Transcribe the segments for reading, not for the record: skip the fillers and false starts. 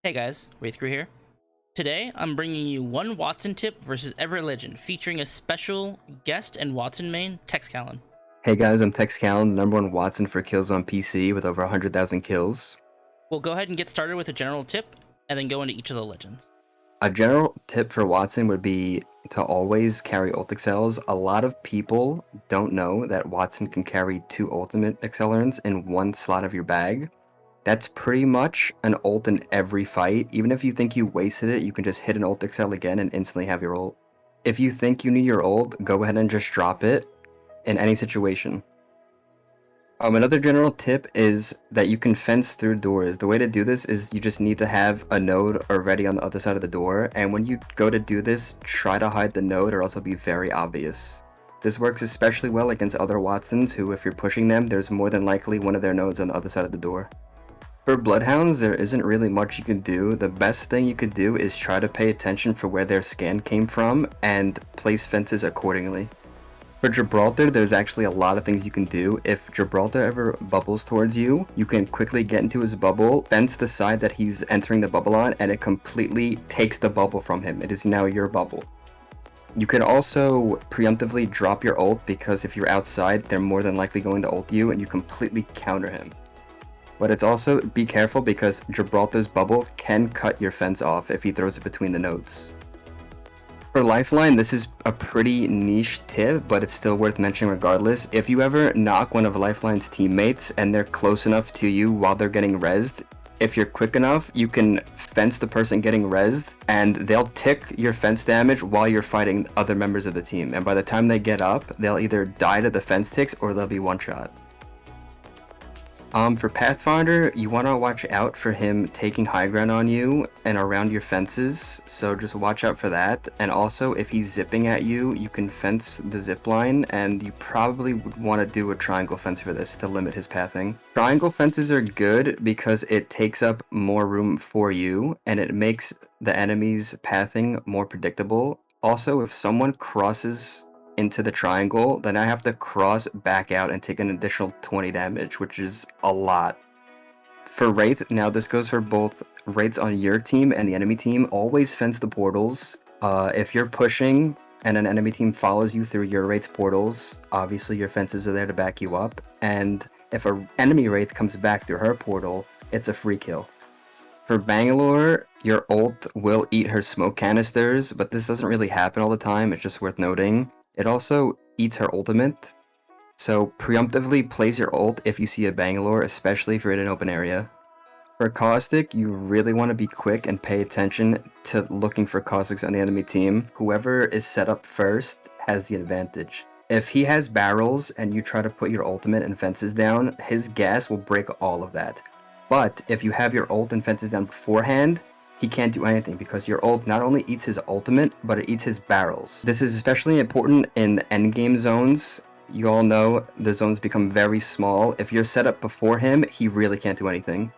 Hey guys, Wraithcrew here. Today, I'm bringing you one Wattson tip versus every legend, featuring a special guest and Wattson main, Texcalon. Hey guys, I'm Texcalon, #1 Wattson for kills on PC with over 100,000 kills. We'll go ahead and get started with a general tip, and then go into each of the legends. A general tip for Wattson would be to always carry ult accels. A lot of people don't know that Wattson can carry 2 ultimate accelerants in one slot of your bag. That's pretty much an ult in every fight. Even if you think you wasted it, you can just hit an ult accel again and instantly have your ult. If you think you need your ult, go ahead and just drop it in any situation. Another general tip is that you can fence through doors. The way to do this is you just need to have a node already on the other side of the door, and when you go to do this, try to hide the node or else it'll be very obvious. This works especially well against other Wattsons who, if you're pushing them, there's more than likely one of their nodes on the other side of the door. For Bloodhounds, there isn't really much you can do. The best thing you could do is try to pay attention for where their scan came from and place fences accordingly. For Gibraltar, there's actually a lot of things you can do. If Gibraltar ever bubbles towards you, you can quickly get into his bubble, fence the side that he's entering the bubble on, and it completely takes the bubble from him. It is now your bubble. You can also preemptively drop your ult, because if you're outside, they're more than likely going to ult you, and you completely counter him. But it's also, be careful, because Gibraltar's bubble can cut your fence off if he throws it between the nodes. For Lifeline, this is a pretty niche tip, but it's still worth mentioning regardless. If you ever knock one of Lifeline's teammates and they're close enough to you while they're getting rezzed, if you're quick enough, you can fence the person getting rezzed, and they'll tick your fence damage while you're fighting other members of the team. And by the time they get up, they'll either die to the fence ticks or they'll be one-shot. For Pathfinder, you want to watch out for him taking high ground on you and around your fences, so just watch out for that. And also, if he's zipping at you, you can fence the zip line, and you probably would want to do a triangle fence for this to limit his pathing. Triangle fences are good because it takes up more room for you, and it makes the enemy's pathing more predictable. Also, if someone crosses into the triangle, then I have to cross back out and take an additional 20 damage, which is a lot. For Wraith, now this goes for both Wraiths on your team and the enemy team, always fence the portals. If you're pushing and an enemy team follows you through your Wraith's portals, obviously your fences are there to back you up, and if an enemy Wraith comes back through her portal, it's a free kill. For Bangalore, your ult will eat her smoke canisters, but this doesn't really happen all the time, it's just worth noting. It also eats her ultimate, so preemptively place your ult if you see a Bangalore, especially if you're in an open area. For Caustic, you really want to be quick and pay attention to looking for Caustics on the enemy team. Whoever is set up first has the advantage. If he has barrels and you try to put your ultimate and fences down, his gas will break all of that. But if you have your ult and fences down beforehand, he can't do anything because your ult not only eats his ultimate, but it eats his barrels. This is especially important in endgame zones. You all know the zones become very small. If you're set up before him, he really can't do anything.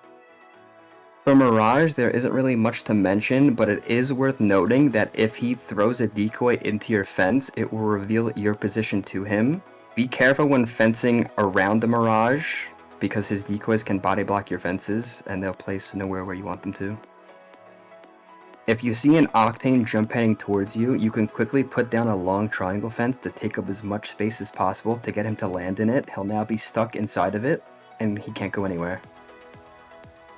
For Mirage, there isn't really much to mention, but it is worth noting that if he throws a decoy into your fence, it will reveal your position to him. Be careful when fencing around the Mirage, because his decoys can body block your fences, and they'll place nowhere where you want them to. If you see an Octane jump heading towards you, you can quickly put down a long triangle fence to take up as much space as possible to get him to land in it. He'll now be stuck inside of it, and he can't go anywhere.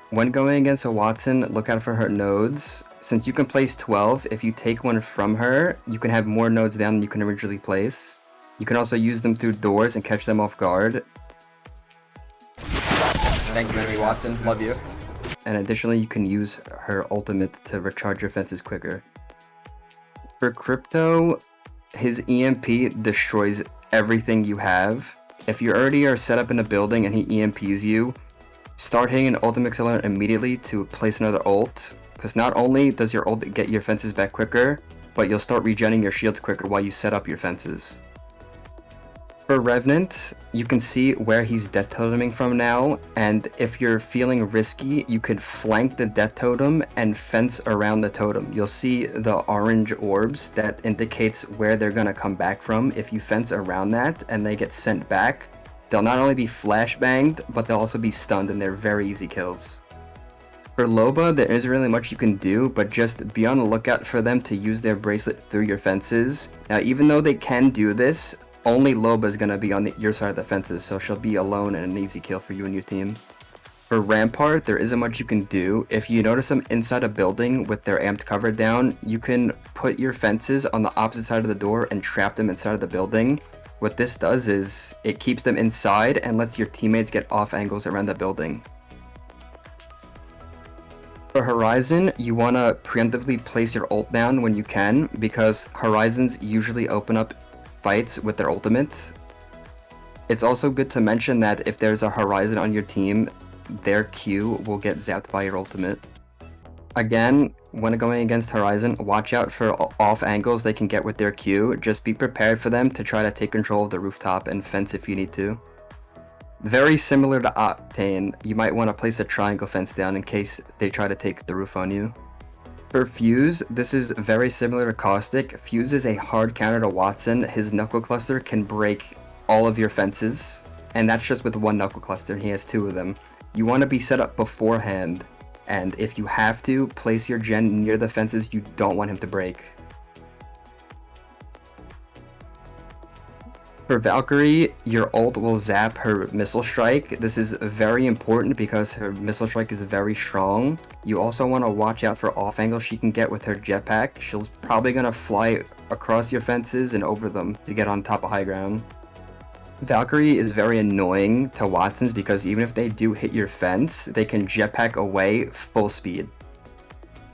When going against a Wattson, look out for her nodes. Since you can place 12, if you take one from her, you can have more nodes down than you can originally place. You can also use them through doors and catch them off guard. Thank you, enemy Wattson. Love you. And additionally, you can use her ultimate to recharge your fences quicker. For Crypto, his EMP destroys everything you have. If you already are set up in a building and he EMPs you, start hitting an ultimate accelerant immediately to place another ult, because not only does your ult get your fences back quicker, but you'll start regenerating your shields quicker while you set up your fences. For Revenant, you can see where he's death toteming from now, and if you're feeling risky, you could flank the death totem and fence around the totem. You'll see the orange orbs that indicates where they're gonna come back from. If you fence around that and they get sent back, they'll not only be flashbanged, but they'll also be stunned, and they're very easy kills. For Loba, there isn't really much you can do, but just be on the lookout for them to use their bracelet through your fences. Now, even though they can do this, only Loba is going to be on your side of the fences, so she'll be alone and an easy kill for you and your team. For Rampart, there isn't much you can do. If you notice them inside a building with their amped cover down, you can put your fences on the opposite side of the door and trap them inside of the building. What this does is it keeps them inside and lets your teammates get off angles around the building. For Horizon, you want to preemptively place your ult down when you can, because Horizons usually open up fights with their ultimate. It's also good to mention that if there's a Horizon on your team, their Q will get zapped by your ultimate. Again, when going against Horizon, watch out for off angles they can get with their Q. Just be prepared for them to try to take control of the rooftop and fence if you need to. Very similar to Octane, you might want to place a triangle fence down in case they try to take the roof on you. For Fuse, this is very similar to Caustic. Fuse is a hard counter to Wattson. His knuckle cluster can break all of your fences, and that's just with one knuckle cluster, and he has two of them. You want to be set up beforehand, and if you have to, place your gen near the fences you don't want him to break. For Valkyrie, your ult will zap her missile strike. This is very important because her missile strike is very strong. You also want to watch out for off angles she can get with her jetpack. She's probably going to fly across your fences and over them to get on top of high ground. Valkyrie is very annoying to Wattson's because even if they do hit your fence, they can jetpack away full speed.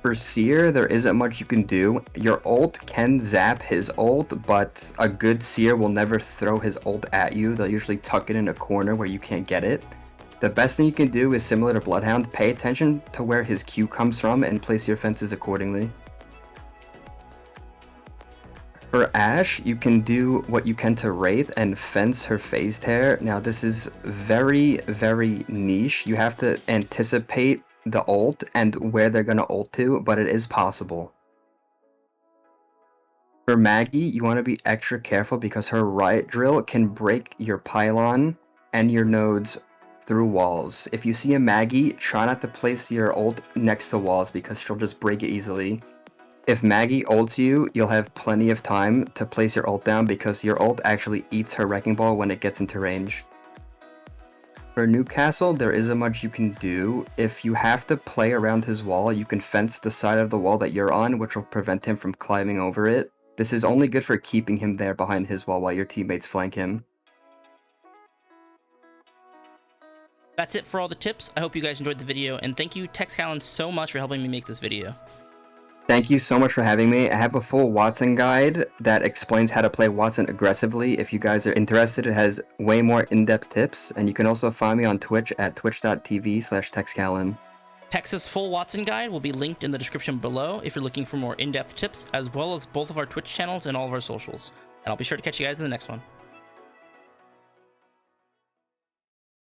For Seer, there isn't much you can do. Your ult can zap his ult, but a good Seer will never throw his ult at you. They'll usually tuck it in a corner where you can't get it. The best thing you can do is similar to Bloodhound, pay attention to where his Q comes from and place your fences accordingly. For Ashe, you can do what you can to Wraith and fence her phase tear. Now this is very, very niche. You have to anticipate the ult and where they're going to ult to, but it is possible. For Maggie, you want to be extra careful because her riot drill can break your pylon and your nodes through walls. If you see a Maggie, try not to place your ult next to walls because she'll just break it easily. If Maggie ults you, you'll have plenty of time to place your ult down because your ult actually eats her wrecking ball when it gets into range. For Newcastle, there isn't much you can do. If you have to play around his wall, you can fence the side of the wall that you're on, which will prevent him from climbing over it. This is only good for keeping him there behind his wall while your teammates flank him. That's it for all the tips. I hope you guys enjoyed the video, and thank you, Texcalon, so much for helping me make this video. Thank you so much for having me. I have a full Wattson guide that explains how to play Wattson aggressively. If you guys are interested, it has way more in-depth tips, and you can also find me on Twitch at twitch.tv/Texcalon. Tex's full Wattson guide will be linked in the description below if you're looking for more in-depth tips, as well as both of our Twitch channels and all of our socials. And I'll be sure to catch you guys in the next one.